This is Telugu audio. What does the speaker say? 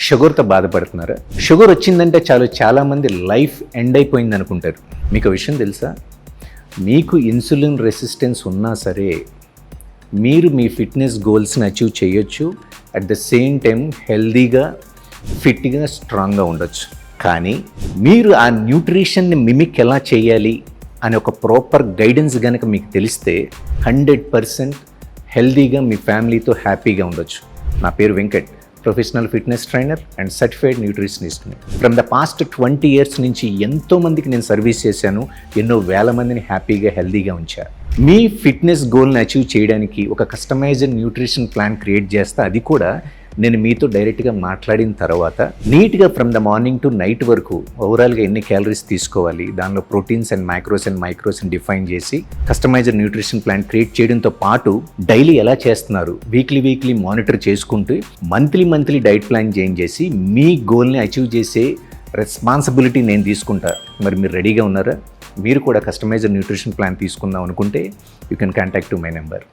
షుగర్తో బాధపడుతున్నారా? షుగర్ వచ్చిందంటే చాలామంది లైఫ్ ఎండ్ అయిపోయింది అనుకుంటారు. మీకు విషయం తెలుసా? మీకు ఇన్సులిన్ రెసిస్టెన్స్ ఉన్నా సరే మీరు మీ ఫిట్నెస్ గోల్స్ని అచీవ్ చేయొచ్చు. అట్ ద సేమ్ టైం హెల్దీగా, ఫిట్గా, స్ట్రాంగ్గా ఉండొచ్చు. కానీ మీరు ఆ న్యూట్రిషన్ని మిమిక్ ఎలా చేయాలి అనే ఒక ప్రాపర్ గైడెన్స్ కనుక మీకు తెలిస్తే 100% హెల్దీగా మీ ఫ్యామిలీతో హ్యాపీగా ఉండొచ్చు. నా పేరు Venkat, professional fitness trainer and certified న్యూట్రిషనిస్ట్ని. ఫ్రమ్ ద పాస్ట్ 20 years నుంచి ఎంతోమందికి నేను సర్వీస్ చేశాను. ఎన్నో వేల మందిని హ్యాపీగా, హెల్దీగా ఉంచాను. మీ ఫిట్నెస్ గోల్ని అచీవ్ చేయడానికి ఒక కస్టమైజ్డ్ న్యూట్రిషన్ ప్లాన్ క్రియేట్ చేస్తా. అది కూడా నేను మీతో డైరెక్ట్గా మాట్లాడిన తర్వాత నీట్గా from the morning to night వరకు ఓవరాల్గా ఎన్ని క్యాలరీస్ తీసుకోవాలి, దానిలో ప్రోటీన్స్ అండ్ మైక్రోస్ డిఫైన్ చేసి కస్టమైజ్డ్ న్యూట్రిషన్ ప్లాన్ క్రియేట్ చేయడంతో పాటు డైలీ ఎలా చేస్తున్నారు వీక్లీ మానిటర్ చేసుకుంటూ మంత్లీ డైట్ ప్లాన్ చేంజ్ చేసి మీ గోల్ని అచీవ్ చేసే రెస్పాన్సిబిలిటీ నేను తీసుకుంటా. మరి మీరు రెడీగా ఉన్నారా? మీరు కూడా కస్టమైజ్డ్ న్యూట్రిషన్ ప్లాన్ తీసుకుందాం అనుకుంటే you can contact to my number.